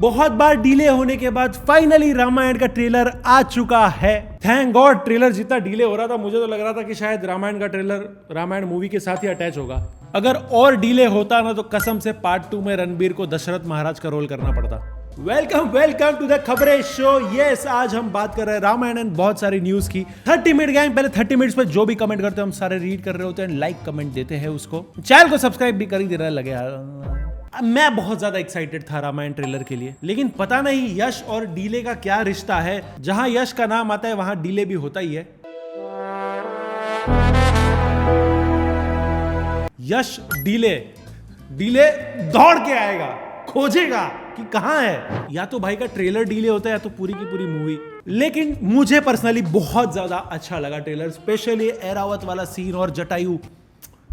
बहुत बार डिले होने के बाद फाइनली रामायण का ट्रेलर आ चुका है। थैंक गॉड ट्रेलर जितना डिले हो रहा था मुझे तो लग रहा था कि शायद रामायण का ट्रेलर रामायण मूवी के साथ ही अटैच होगा। अगर और डिले होता ना तो कसम से पार्ट 2 में रणबीर को दशरथ महाराज का रोल करना पड़ता। वेलकम टू द खबरें शो। यस, आज हम बात कर रहे हैं रामायण एंड बहुत सारी न्यूज की। 30 मिनट गए, पहले 30 मिनट्स पे जो भी कमेंट करते हैं हम सारे रीड कर रहे होते हैं, लाइक कमेंट देते हैं उसको। चैनल को सब्सक्राइब भी कर ही देना लगे यार। मैं बहुत ज्यादा एक्साइटेड था रामायण ट्रेलर के लिए, लेकिन पता नहीं यश और डीले का क्या रिश्ता है। जहां यश का नाम आता है वहां डीले भी होता ही है। यश डीले दौड़ के आएगा, खोजेगा कि कहां है। या तो भाई का ट्रेलर डीले होता है या तो पूरी की पूरी मूवी। लेकिन मुझे पर्सनली बहुत ज्यादा अच्छा लगा ट्रेलर, स्पेशली एरावत वाला सीन और जटायु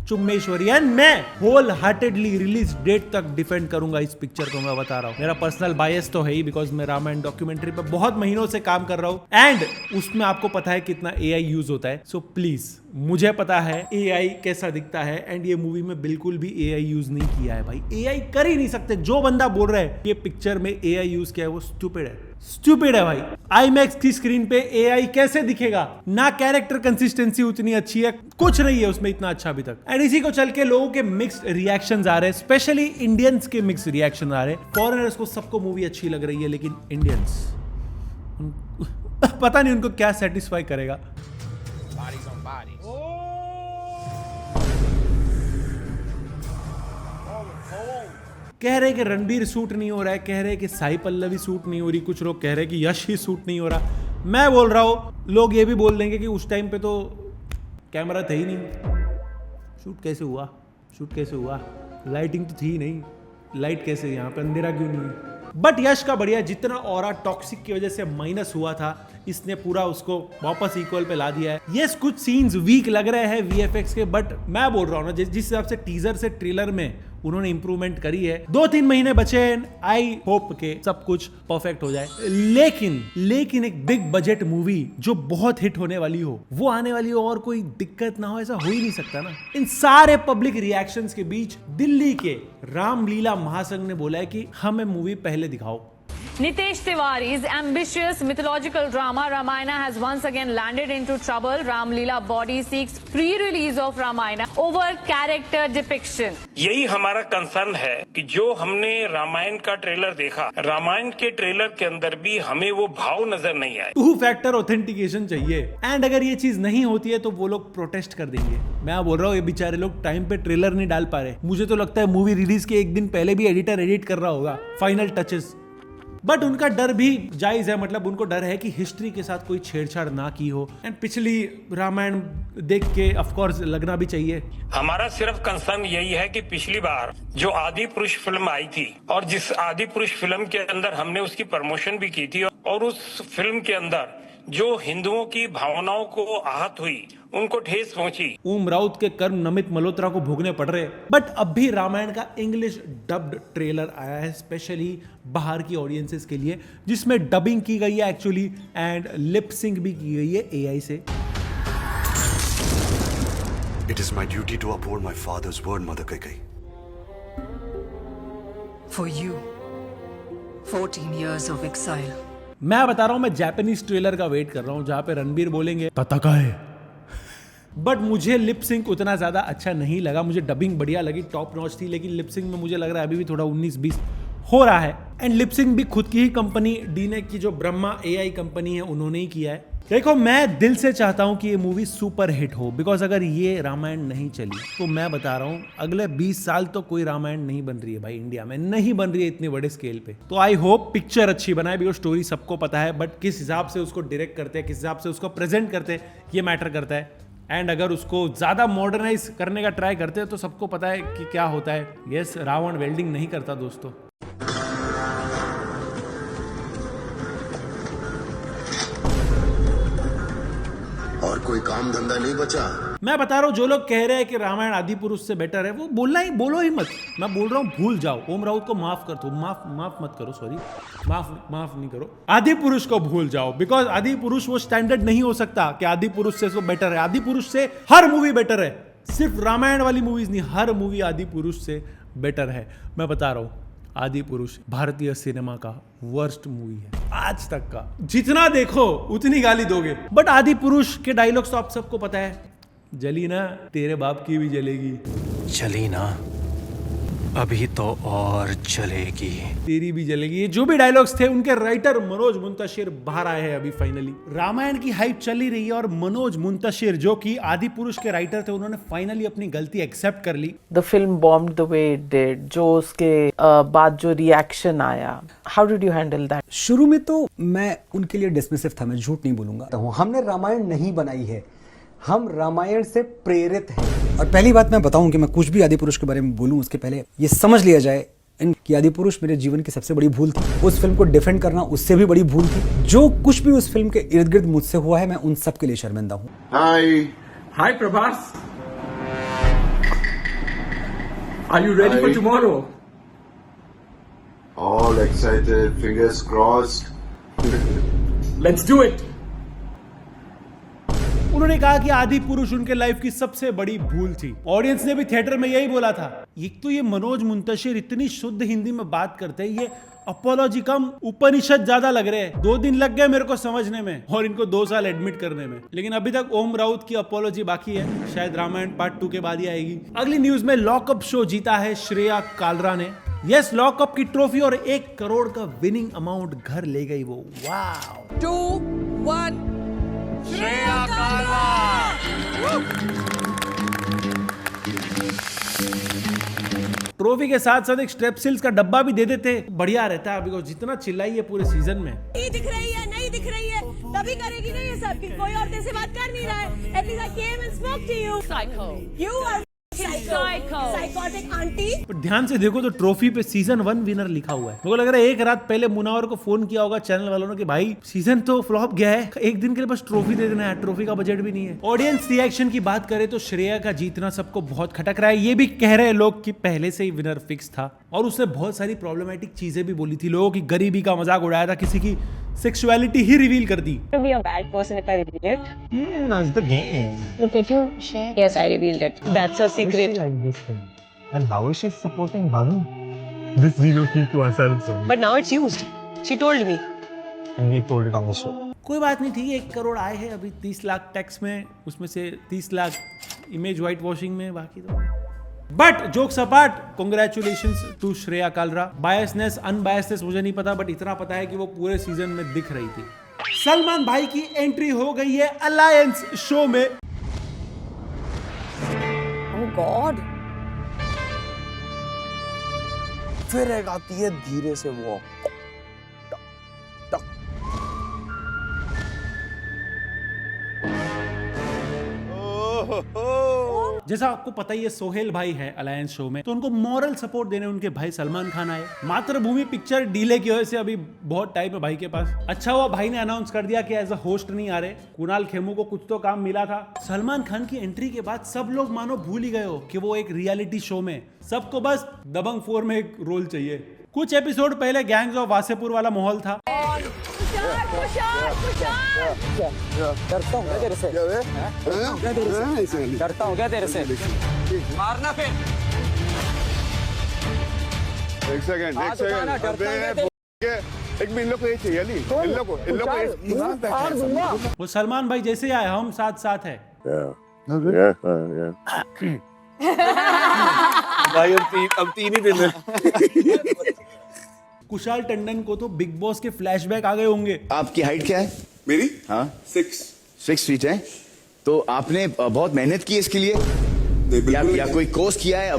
चुम्मेश्वरी। एंड मैं होल हार्टेडली रिलीज डेट तक डिफेंड करूंगा इस पिक्चर को। मैं बता रहा हूं, मेरा पर्सनल बायस तो है ही, बिकॉज मैं रामायण डॉक्यूमेंट्री पे बहुत महीनों से काम कर रहा हूं एंड उसमें आपको पता है कितना एआई यूज होता है। सो प्लीज, मुझे पता है एआई कैसा दिखता है एंड ये मूवी में बिल्कुल भी एआई यूज नहीं किया है। भाई एआई कर ही नहीं सकते। जो बंदा बोल रहा है ये पिक्चर में एआई यूज किया है वो स्टूपिड है भाई। आईमैक्स की स्क्रीन पे एआई कैसे दिखेगा? ना कैरेक्टर कंसिस्टेंसी उतनी अच्छी है, कुछ नहीं है उसमें इतना अच्छा अभी तक। एंड इसी को चल के लोगों के मिक्स्ड रिएक्शंस आ रहे हैं, स्पेशली इंडियंस के मिक्स्ड रिएक्शन आ रहे हैं। फॉरेनर्स को सबको मूवी अच्छी लग रही है, लेकिन इंडियंस पता नहीं उनको क्या सेटिस्फाई करेगा। कह रहे कि रणबीर सूट नहीं हो रहा है, कह रहे कि साई पल्लवी सूट नहीं हो रही, कुछ लोग कह रहे कि यश ही सूट नहीं हो रहा। मैं बोल रहा हूं लोग ये भी बोल देंगे कि उस टाइम पे तो कैमरा था ही नहीं, शूट कैसे हुआ? लाइटिंग तो थी नहीं, लाइट कैसे, यहाँ पे अंधेरा क्यों नहीं है? बट यश का बढ़िया, जितना ऑरा टॉक्सिक की वजह से माइनस हुआ था इसने पूरा उसको वापस इक्वल पे ला दिया है। यस, कुछ सीन्स वीक लग रहे हैं वीएफएक्स के, बट मैं बोल रहा हूँ ना जिस हिसाब से टीजर से ट्रेलर में उन्होंने इंप्रूवमेंट करी है, 2-3 महीने बचे हैं। आई होप के सब कुछ परफेक्ट हो जाए। लेकिन एक बिग बजट मूवी जो बहुत हिट होने वाली हो वो आने वाली हो और कोई दिक्कत ना हो, ऐसा हो ही नहीं सकता ना। इन सारे पब्लिक रिएक्शंस के बीच दिल्ली के रामलीला महासंघ ने बोला है कि हमें मूवी पहले दिखाओ। Nitesh Tiwari's ambitious mythological drama Ramayana has once again landed into trouble. Ramleela body seeks pre-release of Ramayana over character depiction. यही हमारा कंसर्न है कि जो हमने रामायण का ट्रेलर देखा, रामायण के ट्रेलर के अंदर भी हमें वो भाव नजर नहीं आए। 2 फैक्टर ऑथेंटिकेशन चाहिए एंड अगर ये चीज नहीं होती है तो वो लोग प्रोटेस्ट कर देंगे। मैं बोल रहा हूँ ये बेचारे लोग टाइम पे ट्रेलर नहीं डाल पा रहे। मुझे तो लगता है मूवी रिलीज के एक दिन पहले भी एडिटर एडिट कर रहा होगा फाइनल टचेस। बट उनका डर भी जायज है, मतलब उनको डर है कि हिस्ट्री के साथ कोई छेड़छाड़ ना की हो। एंड पिछली रामायण देख के ऑफ कोर्स लगना भी चाहिए। हमारा सिर्फ कंसर्न यही है कि पिछली बार जो आदि पुरुष फिल्म आई थी और जिस आदि पुरुष फिल्म के अंदर हमने उसकी प्रमोशन भी की थी और उस फिल्म के अंदर जो हिंदुओं की भावनाओं को आहत हुई, उनको ठेस पहुंची। ओम राउत के कर्म नमित मल्होत्रा को भोगने पड़ रहे। बट अब भी रामायण का इंग्लिश डब्ड ट्रेलर आया है, स्पेशली बाहर की ऑडियंसेस के लिए, जिसमें डबिंग की गई है एक्चुअली एंड लिप सिंक भी की गई है एआई से। It is my duty to uphold my father's word, Mother Kaikai. For you, 14 years of exile. मैं बता रहा हूं, मैं जापानीज ट्रेलर का वेट कर रहा हूं जहां पे रणबीर बोलेंगे तताकाए। बट मुझे लिप सिंक उतना ज्यादा अच्छा नहीं लगा। मुझे डबिंग बढ़िया लगी, टॉप नॉच थी, लेकिन लिप सिंक में मुझे लग रहा है अभी भी थोड़ा 19-20 हो रहा है। एंड लिप सिंक भी खुद की ही कंपनी डीने की जो ब्रह्मा एआई कंपनी है उन्होंने ही किया है। देखो, मैं दिल से चाहता हूं कि ये मूवी सुपर हिट हो, बिकॉज अगर ये रामायण नहीं चली तो मैं बता रहा हूं अगले 20 साल तो कोई रामायण नहीं बन रही है भाई, इंडिया में नहीं बन रही है इतने बड़े स्केल पे। तो आई होप पिक्चर अच्छी बनाए, बिकॉज स्टोरी सबको पता है, बट किस हिसाब से उसको डायरेक्ट करते हैं, किस हिसाब से उसको प्रेजेंट करते हैं, ये मैटर करता है। एंड अगर उसको ज्यादा मॉडर्नाइज करने का ट्राई करते हैं तो सबको पता है कि क्या होता है। यस, रावण वेल्डिंग नहीं करता दोस्तों। और कोई काम धंधा नहीं बचा। मैं बता रहा हूं, जो लोग कह रहे हैं कि रामायण आदि पुरुष से बेटर है, वो बोलो ही मत। मैं बोल रहा हूं भूल जाओ। ओम राउत को माफ कर दो, माफ मत करो, सॉरी, माफ नहीं करो। आदि पुरुष को भूल जाओ, बिकॉज आदि पुरुष वो स्टैंडर्ड नहीं हो सकता कि आदि पुरुष से तो बेटर है। आदि पुरुष से हर मूवी बेटर है, सिर्फ रामायण वाली मूवीज नहीं, हर मूवी आदि पुरुष से बेटर है। मैं बता रहा हूं आदि पुरुष भारतीय सिनेमा का वर्स्ट मूवी है आज तक का। जितना देखो उतनी गाली दोगे। बट आदि पुरुष के डायलॉग्स तो आप सबको पता है, जली ना तेरे बाप की भी जलेगी, चली ना अभी तो और चलेगी, तेरी भी जलेगी। ये जो भी डायलॉग्स थे उनके राइटर मनोज मुंतशिर बाहर आए हैं अभी फाइनली। रामायण की हाइप चली रही है और मनोज मुंतशिर जो कि आदि पुरुष के राइटर थे उन्होंने फाइनली अपनी गलती एक्सेप्ट कर ली। The film bombed the way it did, जो उसके बाद जो रिएक्शन आया, how did you handle that? शुरू में तो मैं उनके लिए डिसमिसिव था, मैं झूठ नहीं बोलूंगा। हमने रामायण नहीं बनाई है, हम रामायण से प्रेरित हैं। और पहली बात मैं बताऊं कि मैं कुछ भी आदि पुरुष के बारे में बोलूं उसके पहले ये समझ लिया जाए कि आदि पुरुष मेरे जीवन की सबसे बड़ी भूल थी। उस फिल्म को डिफेंड करना उससे भी बड़ी भूल थी। जो कुछ भी उस फिल्म के इर्द गिर्द मुझसे हुआ है मैं उन सब के लिए शर्मिंदा हूं। Hi Prabhas, are you ready for tomorrow? All excited, fingers crossed. Let's do it. उन्होंने कहा कि आदि पुरुष उनके लाइफ की सबसे बड़ी भूल थी। ऑडियंस ने भी थिएटर में यही बोला था। एक तो ये मनोज मुंतशिर इतनी शुद्ध हिंदी में बात करते हैं, ये अपोलॉजी कम उपनिषद ज्यादा लग रहे हैं। 2 दिन लग गए मेरे को समझने में और इनको 2 साल एडमिट करने में। लेकिन अभी तक ओम राउत की अपोलॉजी बाकी है, शायद रामायण पार्ट 2 के बाद ही आएगी। अगली न्यूज में लॉकअप शो जीता है श्रेया कालरा ने। यस, लॉकअप की ट्रॉफी और 1 करोड़ का विनिंग अमाउंट घर ले गई वो। वाव। 2, 1. श्रेया कालरा। ट्रॉफी के साथ साथ एक स्ट्रेपसिल्स का डब्बा भी दे देते, बढ़िया रहता है। अभी जितना चिल्लाइए पूरे सीजन में। नहीं दिख रही है, नहीं दिख रही है, तभी करेगी ना ये सब कि कोई और तेरे से बात कर नहीं रहा है। At least I came and spoke to you. Psycho. You are psycho. Psychotic auntie. पर ध्यान से देखो तो ट्रॉफी पे सीजन 1 विनर लिखा हुआ है। मुझे लग रहा है एक रात पहले मुनावर को फोन किया होगा चैनल वालों ने कि भाई सीजन तो फ्लॉप गया है, एक दिन के लिए बस ट्रॉफी दे देना है। ट्रॉफी का बजट भी नहीं है। ऑडियंस रिएक्शन की बात करें तो श्रेया का जीतना सबको बहुत खटक रहा है। ये भी कह रहे हैं लोग कि पहले से ही विनर फिक्स था और उसने बहुत सारी प्रॉब्लमेटिक चीजें भी बोली थी। लोगों की गरीबी का मजाक उड़ाया था, किसी की सेक्सुअलिटी ही रिवील कर दी। To be a bad person if I reveal it. That's the game. Look at you. Share. Yes, I revealed it. That's a secret. Like this thing. And how is she supporting Banu? This we will keep to ourselves only. But now it's used. She told me. And we told it on the show. कोई बात नहीं, ठीक है। 1 करोड़ आए हैं अभी, 30 lakh tax में, उसमें से 30 लाख इमेज व्हाइट वॉशिंग में, बाकी तो। But jokes apart, congratulations to Shreya Kalra. Biasness unbiasness मुझे नहीं पता, बट इतना पता है कि वो पूरे सीजन में दिख रही थी। सलमान भाई की एंट्री हो गई है अलायंस शो में। Oh God. फिर एक आती है धीरे से वॉक। जैसा आपको पता ही है सोहेल भाई है अलायंस शो में, तो उनको मॉरल सपोर्ट देने उनके भाई सलमान खान आए। मातृभूमि पिक्चर डिले की वजह से अभी बहुत टाइम है भाई के पास। अच्छा हुआ भाई ने अनाउंस कर दिया कि एज अ होस्ट नहीं आ रहे। कुणाल खेमू को कुछ तो काम मिला था। सलमान खान की एंट्री के बाद सब लोग मानो भूल ही गए हो कि वो एक रियलिटी शो में, सबको बस दबंग 4 में एक रोल चाहिए। कुछ एपिसोड पहले गैंग्स ऑफ वासेपुर वाला माहौल था। डरता हूँ क्या तेरे से? डरता हूँ क्या तेरे से? मारना फिर। एक सेकंड एक भी इन लोग को ये चाहिए नहीं, इन लोग को वो सलमान भाई जैसे आए हम साथ साथ है। भाई अब 3 ही दिन है। कुशाल टंडन को तो बिग बॉस के फ्लैशबैक आ गए होंगे। आपकी हाइट क्या है? मेरी? हाँ 6 फीट है। तो आपने बहुत मेहनत की इसके लिए या कोई कोर्स किया है?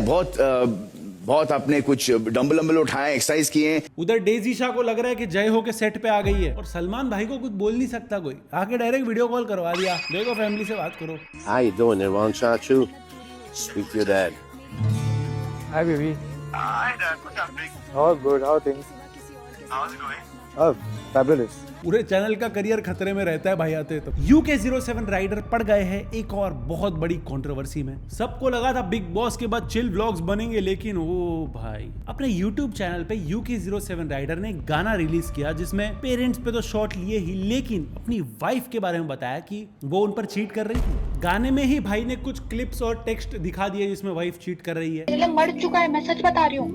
बहुत आपने कुछ डंबल उठाए, एक्सरसाइज किए हैं? उधर डेजी शाह को लग रहा है कि जय हो के सेट पे आ गई है और सलमान भाई को कुछ बोल नहीं सकता कोई, आके डायरेक्ट वीडियो कॉल करवा दिया। देखो फैमिली से बात करो। How you doing, Nirvan Chachu? Speak to your dad. Hi baby. Hi dad, what's happening? All good. How are things? How's it going? Oh, fabulous. पूरे चैनल का करियर खतरे में रहता है भाई आते तो। UK07 राइडर पड़ गए हैं एक और बहुत बड़ी कंट्रोवर्सी में। सबको लगा था बिग बॉस के बाद चिल व्लॉग्स बनेंगे, लेकिन ओ भाई अपने YouTube चैनल पे UK07 राइडर ने गाना रिलीज किया जिसमें पेरेंट्स पे तो शॉट लिए ही, लेकिन अपनी वाइफ के बारे में बताया कि वो उन पर चीट कर रही थी। गाने में ही भाई ने कुछ क्लिप्स और टेक्स्ट दिखा दिए जिसमें वाइफ चीट कर रही है। मर चुका है, मैं सच बता रही हूँ।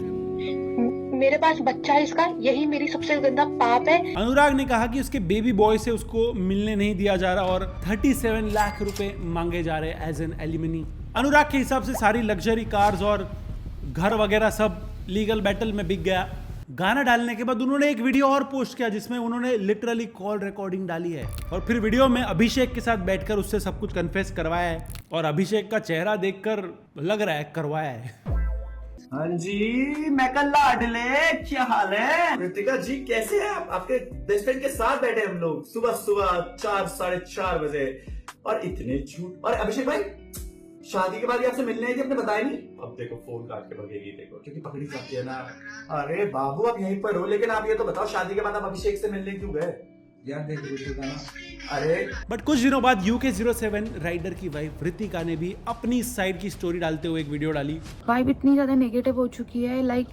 मेरे पास बच्चा है इसका, यही मेरी सबसे गंदा पाप है। अनुराग ने कहा कि उसके बेबी बॉय से उसको मिलने नहीं दिया जा रहा और 37 लाख रुपए मांगे जा रहे एज एन एलिमनी। अनुराग के हिसाब से सारी लग्जरी कार्स और घर वगैरह सब लीगल बैटल में बिक गया। गाना डालने के बाद उन्होंने एक वीडियो और पोस्ट किया जिसमें उन्होंने लिटरली कॉल रिकॉर्डिंग डाली है और फिर वीडियो में अभिषेक के साथ बैठकर उससे सब कुछ कन्फेस करवाया है और अभिषेक का चेहरा देखकर लग रहा है करवाया है। हाँ जी, मैं कल लाडले, क्या हाल है? ऋतिका जी कैसे हैं आप? आपके बेस्ट फ्रेंड के साथ बैठे हम लोग सुबह सुबह 4 साढ़े 4 बजे और इतने झूठ। और अभिषेक भाई शादी के बाद ही आपसे मिलने आई थी, आपने बताया नहीं। अब देखो फोन काट के भगेगी, देखो क्योंकि पकड़ी जाती है ना। अरे बाबू आप यहीं पर हो, लेकिन आप ये तो बताओ शादी के बाद आप अभिषेक से मिलने क्यों गए? यार देखो अरे बट कुछ दिनों बाद UK07 राइडर की वाइफ ऋतिका ने भी अपनी साइड की स्टोरी डालते हुए एक वीडियो डाली। वाइब इतनी ज़्यादा नेगेटिव हो चुकी है लाइक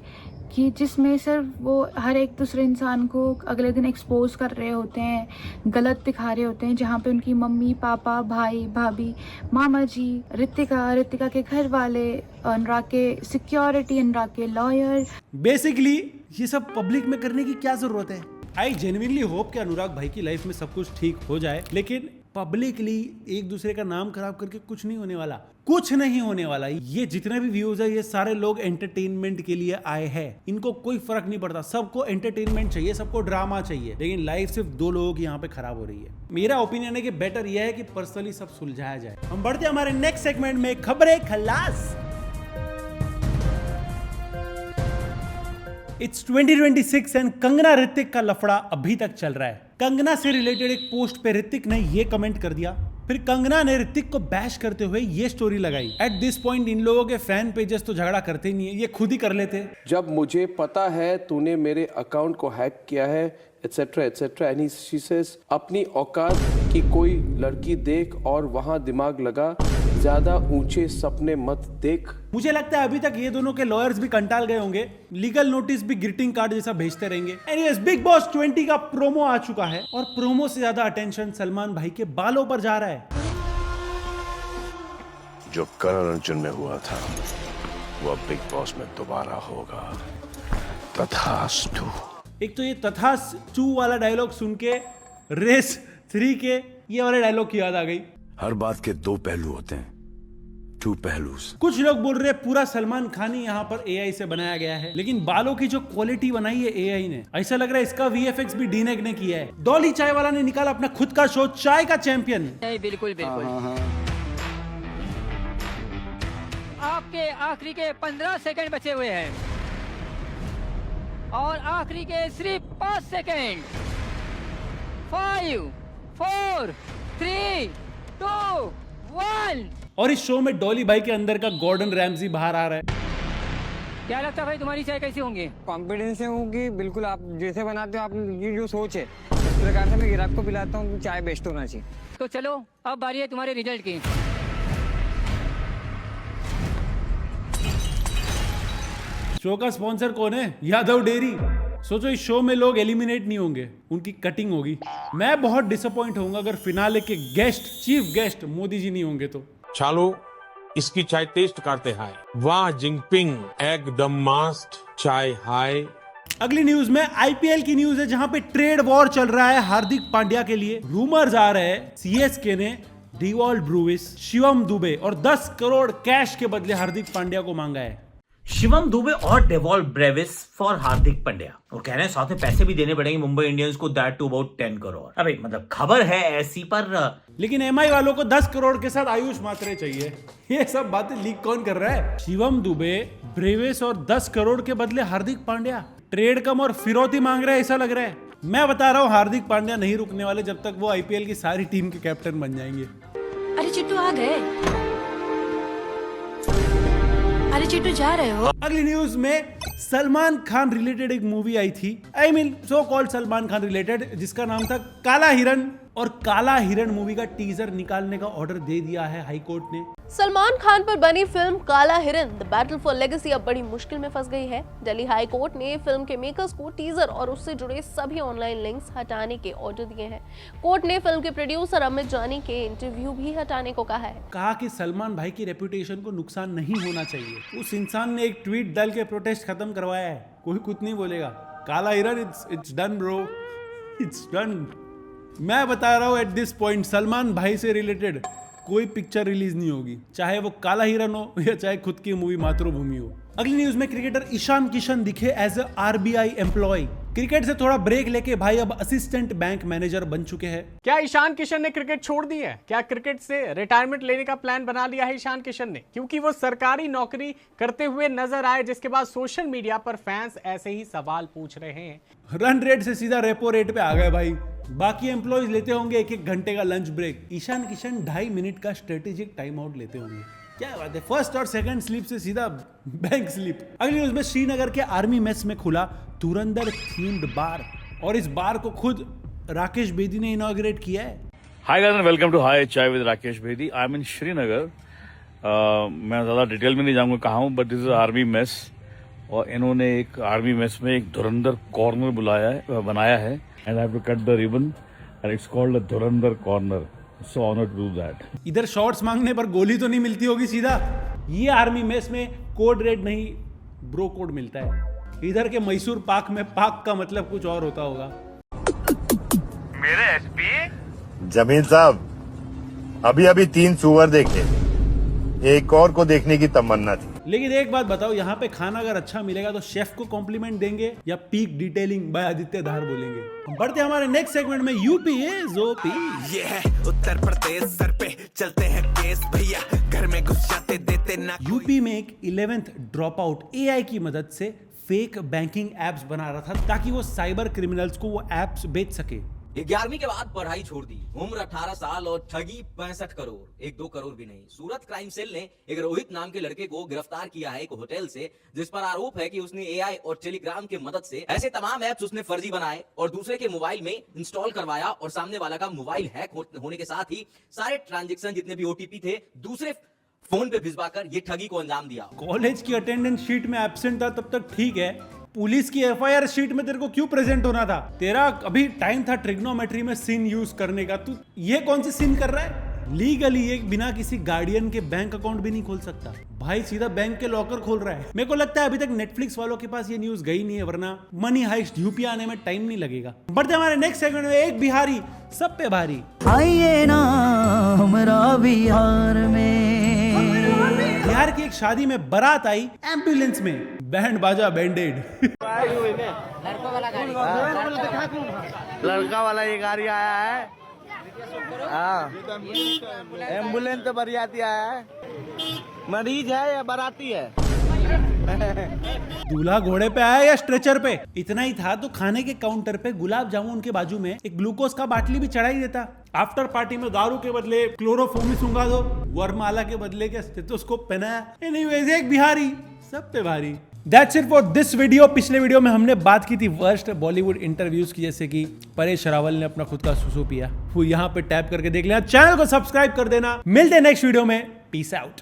कि जिसमें सिर्फ वो हर एक दूसरे इंसान को अगले दिन एक्सपोज कर रहे होते हैं, गलत दिखा रहे होते हैं, जहाँ पे उनकी मम्मी पापा भाई भाभी मामा जी, ऋतिका के घर वाले, अनुराग के सिक्योरिटी, अनुराग के लॉयर। बेसिकली ये सब पब्लिक में करने की क्या जरूरत है? आई जेन्युइनली होप कि अनुराग भाई की लाइफ में सब कुछ ठीक हो जाए, लेकिन पब्लिकली एक दूसरे का नाम खराब करके कुछ नहीं होने वाला, कुछ नहीं होने वाला। ये जितने भी व्यूज है ये सारे लोग एंटरटेनमेंट के लिए आए हैं, इनको कोई फर्क नहीं पड़ता, सबको एंटरटेनमेंट चाहिए, सबको ड्रामा चाहिए, लेकिन लाइफ सिर्फ 2 लोगों की यहाँ पे खराब हो रही है। मेरा ओपिनियन है कि बेटर यह है कि पर्सनली सब सुलझाया जाए। हम बढ़ते हैं हमारे नेक्स्ट सेगमेंट में, खबरें खल्लास। इट्स 2026 एंड कंगना ऋतिक का लफड़ा अभी तक चल रहा है। कंगना से रिलेटेड एक पोस्ट पे ऋतिक ने ये कमेंट कर दिया, फिर कंगना ने ऋतिक को बैश करते हुए ये स्टोरी लगाई। एट दिस पॉइंट इन लोगों के फैन पेजेस तो झगड़ा करते ही नहीं है, ये खुद ही कर लेते। जब मुझे पता है तूने मेरे अकाउंट को हैक किया है etcetera etcetera, and she says अपनी औकात की कोई लड़की देख और वहां दिमाग लगा, ज्यादा ऊंचे सपने मत देख। मुझे लगता है अभी तक ये दोनों के लॉयर्स भी कंटाल गए होंगे, लीगल नोटिस भी ग्रीटिंग कार्ड जैसा भेजते रहेंगे। एनीवेज, बिग बॉस 20 का प्रोमो आ चुका है और प्रोमो से ज्यादा अटेंशन सलमान भाई के बालों पर जा रहा है। जो करण अर्जुन में हुआ था वो बिग बॉस में दोबारा होगा, तथास्तु। एक तो ये तथास्तु वाला डायलॉग सुन के रेस 3 के ये वाले डायलॉग की याद आ गई। हर बात के 2 पहलू होते हैं, 2 पहलूस। कुछ लोग बोल रहे हैं पूरा सलमान खान ही यहाँ पर AI से बनाया गया है, लेकिन बालों की जो क्वालिटी बनाई है AI ने, ऐसा लग रहा है इसका VFX भी डीनेक ने किया है। डॉली चाय वाला ने निकाला अपना खुद का शो चाय का चैंपियन। बिल्कुल बिल्कुल। आपके आखिरी के 15 सेकंड बचे हुए हैं और आखिरी के सिर्फ 5 सेकंड। 5 4 3 2 1। और इस शो में डॉली भाई के अंदर का गॉर्डन रैमजी बाहर आ रहा है। क्या लगता है भाई तुम्हारी चाय कैसी होंगी? कॉन्फिडेंस से होगी बिल्कुल, आप जैसे बनाते हो, आप ये जो सोच है उस प्रकार से मैं ग्राहक को पिलाता हूँ, चाय बेस्ट होना चाहिए। तो चलो अब बारी है तुम्हारे रिजल्ट की। शो का स्पॉन्सर कौन है? यादव डेयरी। सोचो इस शो में लोग एलिमिनेट नहीं होंगे, उनकी कटिंग होगी। मैं बहुत डिसअपॉइंट होऊंगा अगर फिनाले के guest, chief guest Modi ji नहीं होंगे तो। चलो इसकी चाय टेस्ट करते हैं। वाह जिंगपिंग, एकदम मस्त चाय। हाय अगली न्यूज में IPL की न्यूज है, जहां पे ट्रेड वॉर चल रहा है हार्दिक पांड्या के लिए। रूमर्स आ रहे हैं CSK ने डिवॉल्ट ब्रूविस, शिवम दुबे और 10 करोड़ कैश के बदले हार्दिक पांड्या को मांगा है। शिवम दुबे और Dewald Brevis for Hardik Pandya, और कह रहे हैं साथ में पैसे भी देने पड़ेंगे मुंबई इंडियंस को, दैट टू अबाउट 10 करोड़। अबे मतलब खबर है ऐसी, पर लेकिन MI वालों को 10 करोड़ के साथ आयुष मात्रे चाहिए। ये सब बातें लीक कौन कर रहा है? शिवम दुबे, ब्रेविस और 10 करोड़ के बदले हार्दिक पांड्या। ट्रेड कम और फिरौती मांग रहे हैं ऐसा लग रहा है। मैं बता रहा हूँ हार्दिक पांड्या नहीं रुकने वाले जब तक वो IPL की सारी टीम के कैप्टन बन जाएंगे। अरे चिट्टू आ गए। अरे चिट्टू जा रहे हो? अगली न्यूज में सलमान खान रिलेटेड एक मूवी आई थी, I mean so called Salman Khan related, जिसका नाम था काला हिरन। और काला हिरण मूवी का टीजर निकालने का ऑर्डर दे दिया है हाई कोर्ट ने। सलमान खान पर बनी फिल्म काला हिरण द बैटल फॉर लेगेसी अब बड़ी मुश्किल में फंस गई है। दिल्ली हाई कोर्ट ने फिल्म के मेकर्स को टीजर और उससे जुड़े सभी ऑनलाइन लिंक्स हटाने के ऑर्डर दिए हैं। कोर्ट ने फिल्म के प्रोड्यूसर अमित जानी के इंटरव्यू भी हटाने को कहा है। कहा कि सलमान भाई की रेपुटेशन को नुकसान नहीं होना चाहिए। उस इंसान ने एक ट्वीट डाल के प्रोटेस्ट खत्म करवाया है, कोई कुछ नहीं बोलेगा। काला हिरण it's done bro, it's done. मैं बता रहा हूँ एट दिस पॉइंट सलमान भाई से रिलेटेड कोई पिक्चर रिलीज नहीं होगी, चाहे वो काला हिरण हो या चाहे खुद की मूवी मातृभूमि हो। अगली न्यूज में क्रिकेटर ईशान किशन दिखे as a RBI employ. Cricket से थोड़ा ब्रेक लेके भाई अब असिस्टेंट बैंक मैनेजर बन चुके हैं। क्या ईशान किशन ने क्रिकेट छोड़ दी है? क्या क्रिकेट से रिटायरमेंट लेने का प्लान बना लिया है ईशान किशन ने? क्योंकि वो सरकारी नौकरी करते हुए नजर आए, जिसके बाद सोशल मीडिया पर फैंस ऐसे ही सवाल पूछ रहे हैं। रन रेट से सीधा रेपो रेट पे आ गए भाई। बाकी एम्प्लॉयज लेते होंगे 1-1 घंटे का lunch break, Ishan Kishan 2.5 minute का स्ट्रेटेजिक टाइम आउट लेते होंगे। क्या बात है, फर्स्ट और सेकंड स्लीप से सीधा बैंक स्लीप। अगली न्यूज में श्रीनगर के आर्मी मेस में खुला धुरंधर थीम्ड बार, और इस बार को खुद राकेश बेदी ने इनॉग्रेट किया है। Hi guys and welcome to hi chai with Rakesh Bedi. I am in Srinagar. मैं ज़्यादा डिटेल में नहीं जाऊंगा कहाँ हूँ, but this is army mess, और इन्होंने एक आर्मी मेस में एक धुरंधर कॉर्नर बनाया है, and I have to cut the ribbon and it's called the Dhurandhar corner. So honored to do that. इधर शॉर्ट्स मांगने पर गोली तो नहीं मिलती होगी सीधा। ये आर्मी मेस में कोड रेड नहीं ब्रो कोड मिलता है। इधर के मैसूर पाक में पाक का मतलब कुछ और होता होगा। मेरे एसपी जमीन साहब अभी 3 सुअर देखे, एक और को देखने की तमन्ना थी। लेकिन एक बात बताओ, यहाँ पे खाना अगर अच्छा मिलेगा तो शेफ को कॉम्प्लीमेंट देंगे या पीक डिटेलिंग बाय आदित्य धार बोलेंगे? हम बढ़ते हैं हमारे नेक्स्ट सेगमेंट में। UP is OP. ये है उत्तर प्रदेश, सर पे चलते हैं केस भैया, घर में घुस जाते देते ना। यूपी में एक 11th ड्रॉप आउट AI की मदद से फेक बैंकिंग एप्स बना रहा था ताकि वो साइबर क्रिमिनल्स को वो एप्स बेच सके। 11वीं के बाद पढ़ाई छोड़ दी, उम्र 18 साल और ठगी 65 करोड़, 1-2 करोड़ भी नहीं। सूरत क्राइम सेल ने एक रोहित नाम के लड़के को गिरफ्तार किया है एक होटल से, जिस पर आरोप है कि उसने AI और टेलीग्राम की मदद से ऐसे तमाम ऐप्स उसने फर्जी बनाए और दूसरे के मोबाइल में इंस्टॉल करवाया, और सामने वाला का मोबाइल हैक होने के साथ ही सारे ट्रांजेक्शन जितने भी OTP थे दूसरे फोन पे भिजवाकर ये ठगी को अंजाम दिया। कॉलेज की अटेंडेंस शीट में एब्सेंट था तब तक ठीक है, पुलिस की FIR शीट में तेरे को क्यों प्रेजेंट होना था? तेरा अभी टाइम था ट्रिग्नोमेट्री में सिन यूज करने का, तू ये कौन सी सिन कर रहा है? लीगली एक बिना किसी गार्डियन के बैंक अकाउंट भी नहीं खोल सकता भाई, सीधा बैंक के लॉकर खोल रहा है। मेरे को लगता है अभी तक नेटफ्लिक्स वालों के पास ये न्यूज गई नहीं है, वरना मनी हाइस्ट यूपी आने में टाइम नहीं लगेगा। बढ़ते हमारे नेक्स्ट सेगमेंट में। एक बिहारी सब पे भारी। आइए ना हमरा बिहार में। बिहार की एक शादी में बारात आई एम्बुलेंस में, बैंड बाजा बैंडेड। लड़का वाला ये गाड़ी आया है, एम्बुलेंस तो बरियाती आया है, मरीज है या बाराती है? दूल्हा घोड़े पे आया या स्ट्रेचर पे? इतना ही था तो खाने के काउंटर पे गुलाब जामुन के बाजू में एक ग्लूकोज का बाटली भी चढ़ा ही देता। आफ्टर पार्टी में दारू के बदले क्लोरोफॉर्म सूंघा दो, वरमाला के बदले के स्टेथोस्कोप पहनाया। एनीवेज, एक बिहारी सब पे भारी। That's it for this video। पिछले वीडियो में हमने बात की थी वर्स्ट बॉलीवुड इंटरव्यूज की, जैसे कि परेश रावल ने अपना खुद का सुसु पिया, वो यहाँ पे टैप करके देख लेना, चैनल को सब्सक्राइब कर देना। मिलते हैं नेक्स्ट वीडियो में, पीस आउट।